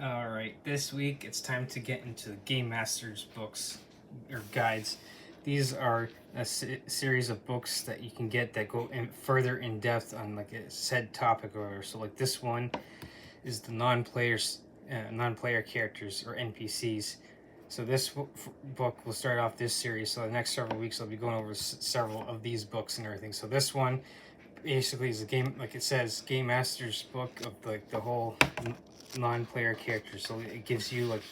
Alright, this week it's time to get into the Game Master's books or guides. These are a series of books that you can get that go further in depth on like a said topic or whatever. So like this one is the non-player characters or NPCs. So this book will start off this series. So the next several weeks I'll be going over several of these books and everything. So this one basically is a game, like it says, Game Master's book of like the whole non-player characters. So it gives you like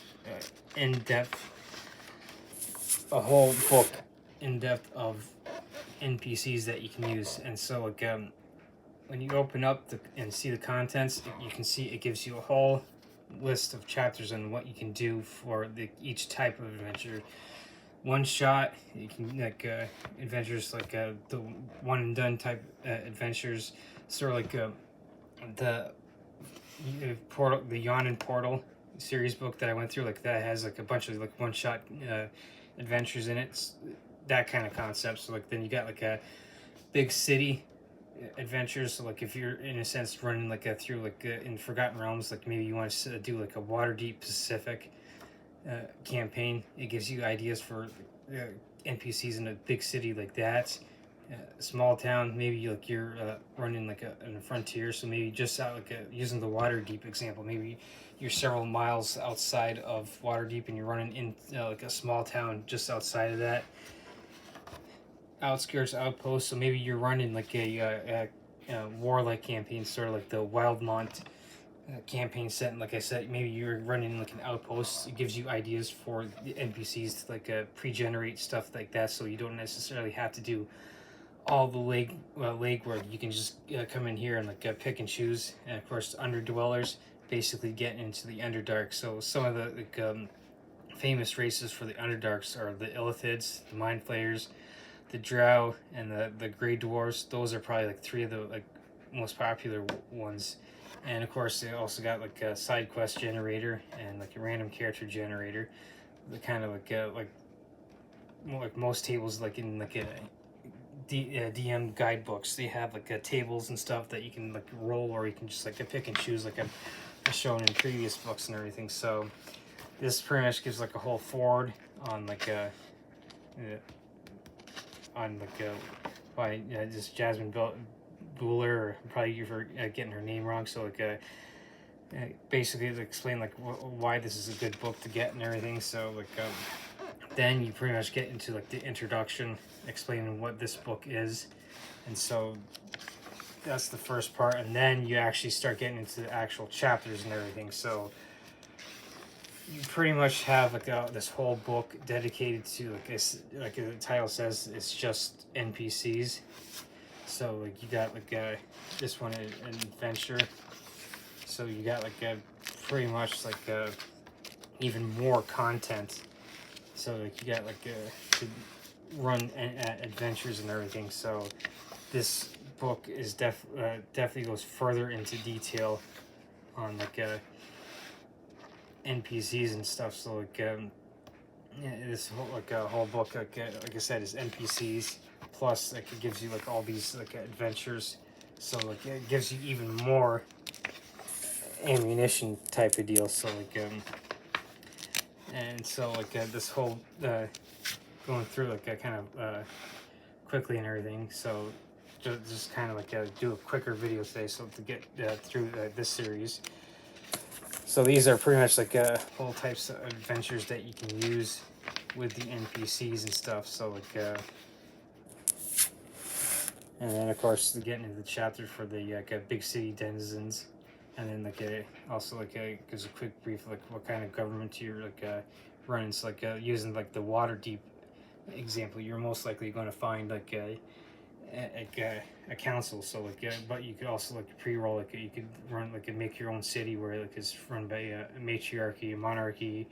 in-depth, a whole book in-depth of NPCs that you can use. And so like when you open up and see the contents, you can see it gives you a whole list of chapters on what you can do for each type of adventure. One shot, you can like adventures like the one and done type adventures, sort of like the portal, the Yawn Portal series book that I went through, like that has like a bunch of like one shot adventures in it. It's that kind of concept. So like then you got like a big city adventures. So like if you're in a sense running like through like in Forgotten Realms, like maybe you want to do like a Waterdeep Pacific campaign. It gives you ideas for NPCs in a big city like that. Small town, maybe like you're running like in a frontier, so maybe just out like using the Waterdeep example, maybe you're several miles outside of Waterdeep and you're running in like a small town just outside of that outskirts outpost. So maybe you're running like a warlike campaign, sort of like the Wildmont campaign set. And like I said, maybe you're running like an outpost. It gives you ideas for the NPCs to like pre-generate stuff like that, so you don't necessarily have to do all the leg work. You can just come in here and like pick and choose. And of course, Underdwellers basically get into the Underdark. So some of the like, famous races for the Underdarks are the Illithids, the Mind Flayers, the Drow, and the Grey Dwarves. Those are probably like three of the like most popular ones. And of course, they also got like a side quest generator and like a random character generator. The kind of like most tables, like in like a DM guidebooks, they have like tables and stuff that you can like roll, or you can just like pick and choose, like I've shown in previous books and everything. So this pretty much gives like a whole forward on like by this Jasmine Bueller, or probably you're getting her name wrong. So like basically to explain like why this is a good book to get and everything. So like then you pretty much get into like the introduction, explaining what this book is. And so that's the first part, and then you actually start getting into the actual chapters and everything. So you pretty much have like this whole book dedicated to like the title says, it's just NPCs. So like you got like this one, an adventure. So you got like pretty much like even more content. So like you got like to run adventures and everything. So this book is definitely goes further into detail on like NPCs and stuff. So like this whole whole book like I said is NPCs plus like it gives you like all these like adventures. So like it gives you even more ammunition type of deal. So like and so like this whole going through like kind of quickly and everything. So just kind of like do a quicker video today, so to get through this series. So these are pretty much like whole types of adventures that you can use with the NPCs and stuff. So like and then of course getting into the chapter for the big city denizens. And then like also like gives a quick brief like what kind of government you're like running. So like using like the Waterdeep example, you're most likely going to find like a council. So like but you could also like pre-roll, like you could run like make your own city where like it's run by a matriarchy, a monarchy,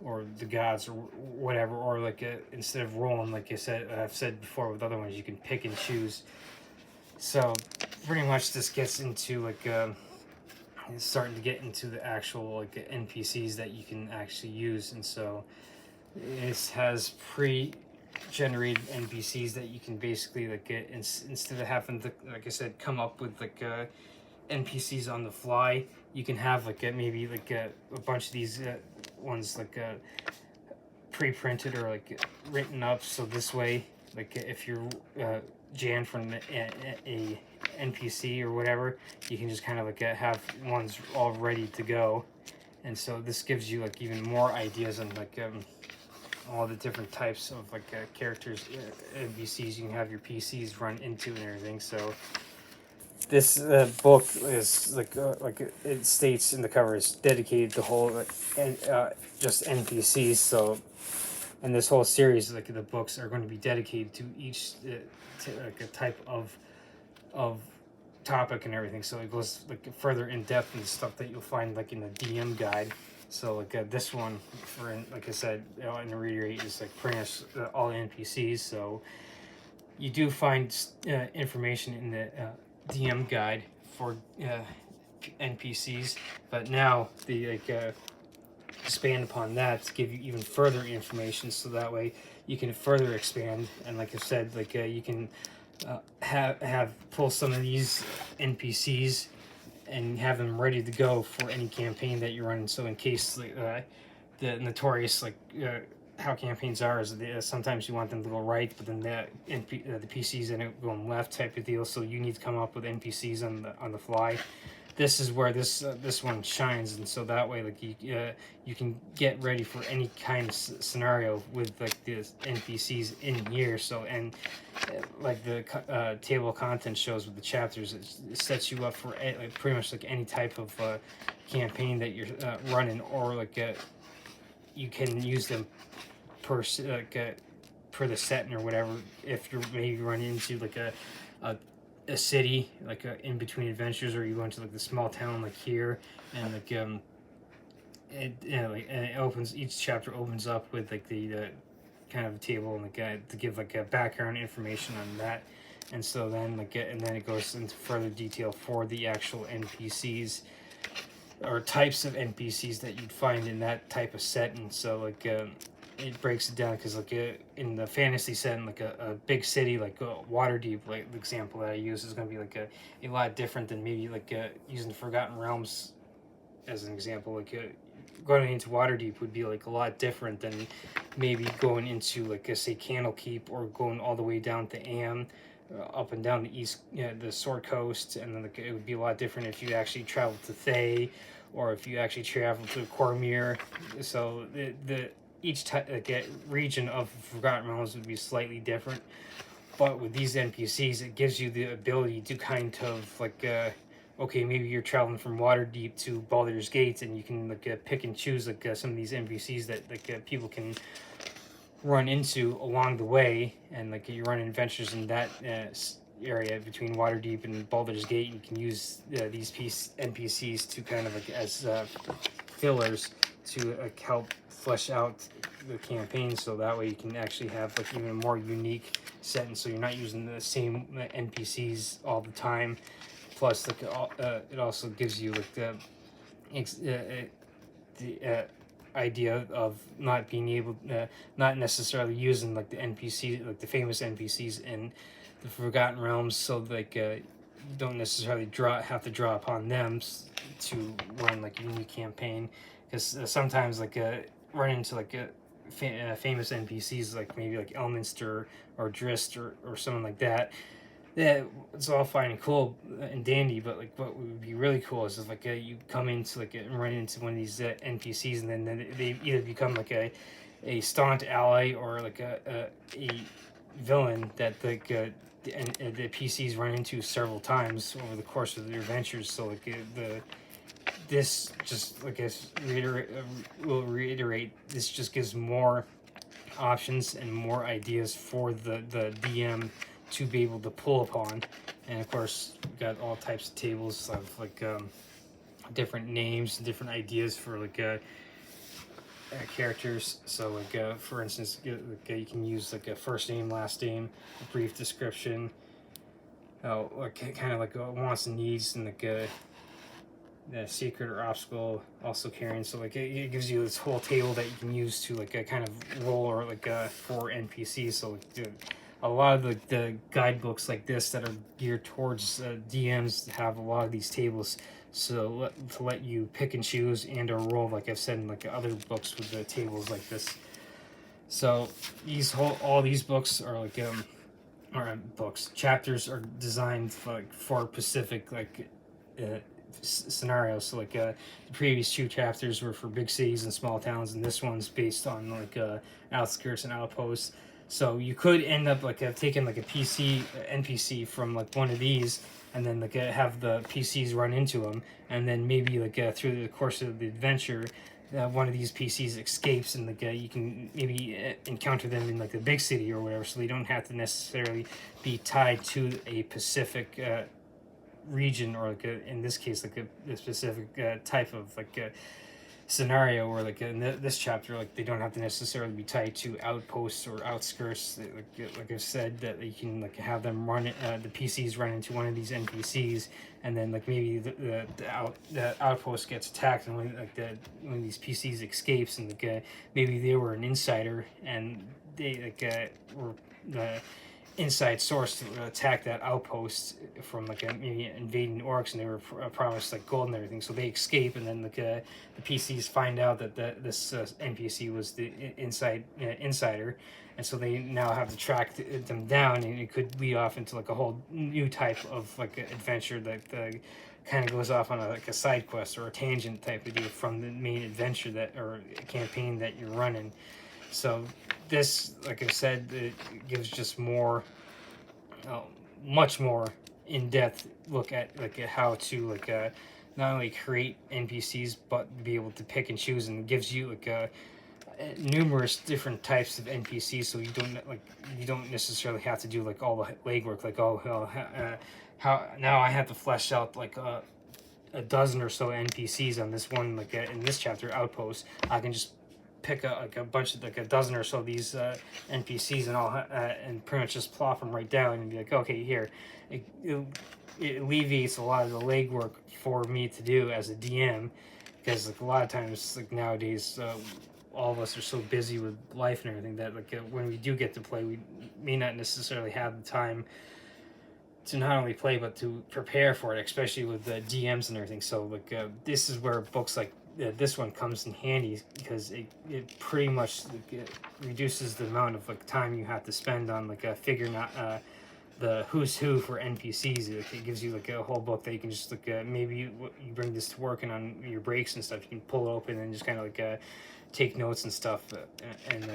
or the gods or whatever. Or like instead of rolling, like I've said before with other ones, you can pick and choose. So pretty much this gets into like it's starting to get into the actual like NPCs that you can actually use. And so it has pre-generated NPCs that you can basically like get instead of having to, like I said, come up with like NPCs on the fly. You can have like maybe like a bunch of these ones like pre-printed or like written up, so this way like if you're jammed from a NPC or whatever, you can just kind of like have ones all ready to go. And so this gives you like even more ideas on like all the different types of like characters, NPCs you can have your PCs run into and everything. So this book is like it states in the cover, is dedicated to whole just NPCs. So, and this whole series, like the books, are going to be dedicated to each to like a type of topic and everything. So it goes like further in depth into stuff that you'll find like in the DM guide. So like this one, for like I said, in the reiterate, is like pretty much all NPCs. So you do find information in the DM guide for NPCs, but now the like expand upon that to give you even further information, so that way you can further expand. And like I said, like you can have pull some of these NPCs and have them ready to go for any campaign that you're running. So in case the notorious like how campaigns are is sometimes you want them to go right, but then the PCs end up going left type of deal. So you need to come up with NPCs on the fly. This is where this one shines, and so that way like you can get ready for any kind of scenario with like the NPCs in here. So and like the table of contents shows with the chapters, it sets you up for like pretty much like any type of campaign that you're running, or like you can use them per per the setting or whatever. If you're maybe running into like a city, like in between adventures, or you go into like the small town like here, and like it opens, each chapter opens up with like the kind of a table and like to give like a background information on that. And so then like and then it goes into further detail for the actual NPCs or types of NPCs that you'd find in that type of setting. So like it breaks it down, because like in the fantasy setting, like a big city like Waterdeep, like the example that I use, is going to be like a lot different than maybe like using Forgotten Realms as an example. Like going into Waterdeep would be like a lot different than maybe going into like say Candlekeep, or going all the way down to Am, up and down the east, the Sword Coast. And then like, it would be a lot different if you actually traveled to Thay, or if you actually traveled to Cormyr. So the each region of Forgotten Realms would be slightly different. But with these NPCs, it gives you the ability to kind of like okay, maybe you're traveling from Waterdeep to Baldur's Gate, and you can like pick and choose like some of these NPCs that like people can run into along the way. And like you run adventures in that area between Waterdeep and Baldur's Gate, you can use these NPCs to kind of like as fillers to help flesh out the campaign, so that way you can actually have like even a more unique setting, so you're not using the same NPCs all the time. Plus like it also gives you like the idea of not being able not necessarily using like the NPC, like the famous NPCs in the Forgotten Realms, so like you don't necessarily have to draw upon them to run like a unique campaign. Because sometimes like run into like famous NPCs, like maybe like Elminster or Drist or someone like that. Yeah, it's all fine and cool and dandy, but like what would be really cool is if like you come into like and run into one of these NPCs, and then they either become like a staunch ally, or like a villain that like the PCs run into several times over the course of their adventures. So like this just like I will reiterate, this just gives more options and more ideas for the DM to be able to pull upon. And of course we got all types of tables of like different names and different ideas for like characters. So like for instance, you can use like a first name, last name, a brief description, like kind of like wants and needs, and like the secret or obstacle also carrying. So like it gives you this whole table that you can use to like kind of roll, or like for NPCs. So like a lot of the guidebooks like this that are geared towards DMs have a lot of these tables, so to let you pick and choose and or roll, like I've said in like other books with the tables like this. So all these books are like books, chapters are designed for specific scenarios. So the previous 2 chapters were for big cities and small towns, and this one's based on outskirts and outposts. So you could end up taking a NPC from one of these, and then have the PCs run into them, and then maybe through the course of the adventure, one of these PCs escapes, and you can maybe encounter them in the big city or whatever, so they don't have to necessarily be tied to a specific region, or in this case a specific type of scenario, or in this chapter they don't have to necessarily be tied to outposts or outskirts. Like I've said, that you can have them run the PCs run into one of these NPCs, and then maybe the outpost gets attacked, and when these PCs escapes, and maybe they were an insider, and they were the inside source to attack that outpost from maybe invading orcs, and they were promised gold and everything, so they escape, and then the PCs find out that this NPC was the insider, and so they now have to track them down, and it could lead off into a whole new type of adventure that kind of goes off on a side quest or a tangent type of deal from the main adventure or campaign that you're running. So this, like I said, it gives just more, much more in-depth look at how to not only create NPCs but be able to pick and choose, and it gives you numerous different types of NPCs, so you don't necessarily have to do all the legwork, how now I have to flesh out a dozen or so NPCs on this one, in this chapter, Outpost. I can just pick a bunch of a dozen or so of these NPCs, and and pretty much just plop them right down, and be okay, here. It alleviates a lot of the legwork for me to do as a DM, because a lot of times nowadays all of us are so busy with life and everything that when we do get to play, we may not necessarily have the time to not only play but to prepare for it, especially with the DMs and everything. So this is where books like this one comes in handy, because it pretty much reduces the amount of time you have to spend on figuring out the who's who for NPCs. It gives you a whole book that you can just maybe you bring this to work, and on your breaks and stuff you can pull it open and just kind of take notes and stuff, and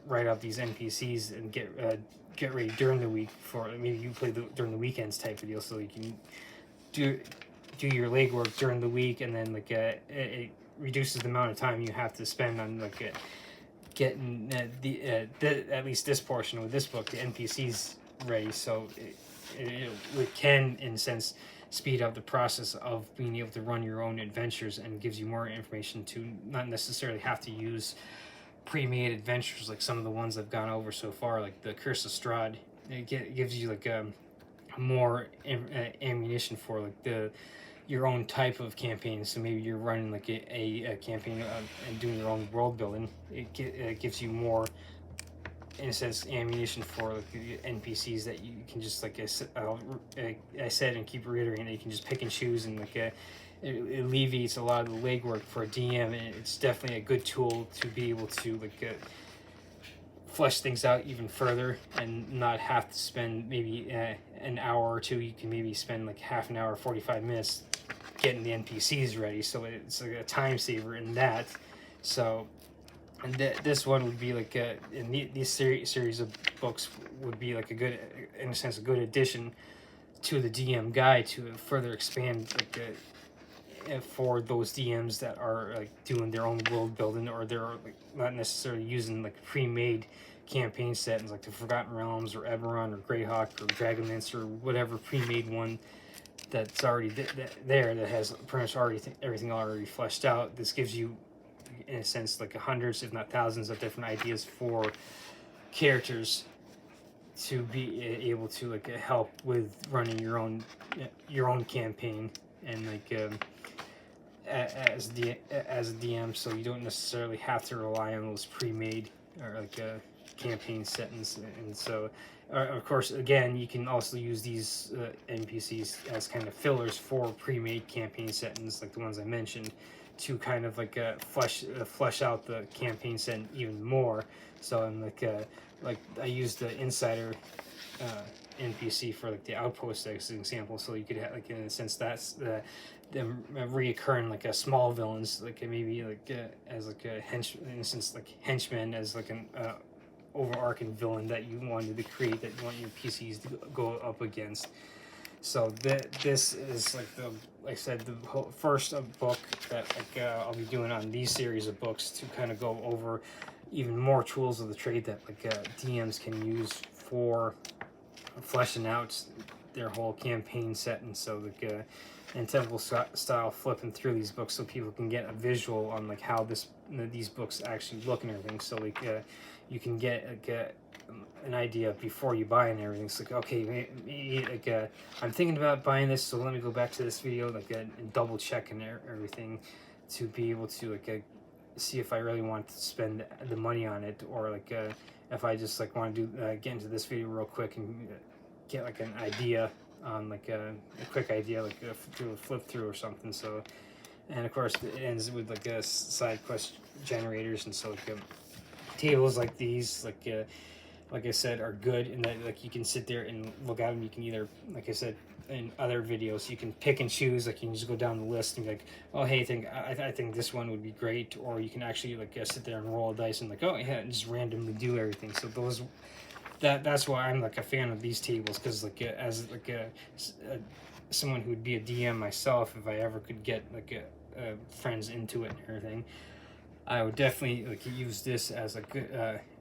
write up these NPCs and get ready during the week for maybe you play during the weekends type of deal, so you can do your legwork during the week, and then it reduces the amount of time you have to spend on getting at least this portion with this book, the NPCs ready. So it can, in a sense, speed up the process of being able to run your own adventures, and gives you more information to not necessarily have to use pre-made adventures like some of the ones I've gone over so far, like the Curse of Strahd. It gives you more ammunition for your own type of campaign. So maybe you're running a campaign and doing your own world building. It gives you more, in a sense, ammunition for the NPCs that you can just I said and keep reiterating, that you can just pick and choose, and it alleviates a lot of the legwork for a DM, and it's definitely a good tool to be able to flesh things out even further, and not have to spend maybe an hour or two. You can maybe spend half an hour, 45 minutes getting the NPCs ready, so it's a time saver in that. So, and this one would be in these series of books would be a good, in a sense, a good addition to the DM guide to further expand for those DMs that are doing their own world building, or they're not necessarily using pre-made campaign settings like the Forgotten Realms or Eberron or Greyhawk or Dragonlance or whatever pre-made one that's already there, that has pretty much already everything already fleshed out. This gives you, in a sense, hundreds if not thousands of different ideas for characters to be able to help with running your own campaign, and as a DM, so you don't necessarily have to rely on those pre-made or campaign settings. And so of course, again, you can also use these NPCs as kind of fillers for pre-made campaign settings, like the ones I mentioned, to kind of like flesh out the campaign setting even more. So I'm like I used the insider NPC for like the outpost as an example. So you could have, like, in a sense, that's them reoccurring like a small villains, like maybe like as like a in a sense, like henchmen, as like an overarching villain that you wanted to create, that you want your PCs to go up against. So this is like like I said, the first book that like I'll be doing on these series of books, to kind of go over even more tools of the trade that like DMs can use for fleshing out their whole campaign set. And so like and typical style flipping through these books so people can get a visual on like how these books actually look and everything. So like you can get like an idea before you buy and everything. It's like, okay, maybe, like I'm thinking about buying this, so let me go back to this video like and double check and everything, to be able to like see if I really want to spend the money on it, or like if I just like want to do get into this video real quick and get like an idea on like a quick idea, like do a flip through or something. So, and of course it ends with like side quest generators. And so like tables like these, like I said, are good in that like you can sit there and look at them. You can either, like I said in other videos, you can pick and choose. Like you can just go down the list and be like, oh hey, I think this one would be great. Or you can actually like sit there and roll a dice and like, oh yeah, and just randomly do everything. So that's why I'm like a fan of these tables, because like as like someone who would be a DM myself, if I ever could get like friends into it and everything, I would definitely like use this as a good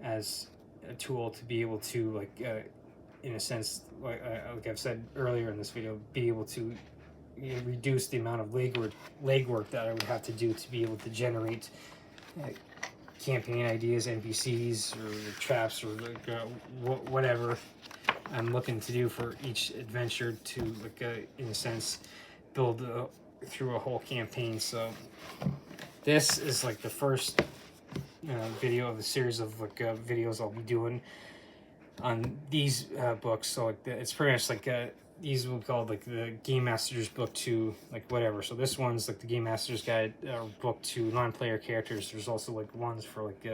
as a tool to be able to like in a sense, like I've said earlier in this video, be able to reduce the amount of legwork that I would have to do to be able to generate campaign ideas, NPCs, or traps, or like whatever I'm looking to do for each adventure, to like in a sense build through a whole campaign. So this is like the first video of the series of like videos I'll be doing on these books. So like it's pretty much like these will be called like the Game Master's Book to like whatever. So this one's like the Game Master's Guide book to non-player characters. There's also like ones for like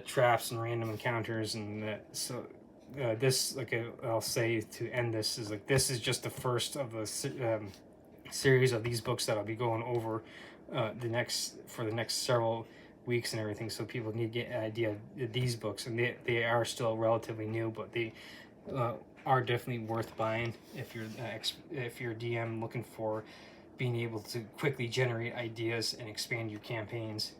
traps and random encounters, and so this, like I'll say to end this, is like this is just the first of a series of these books that I'll be going over the next several weeks and everything, so people need to get an idea of these books. And they are still relatively new, but they are definitely worth buying if you're a DM looking for being able to quickly generate ideas and expand your campaigns.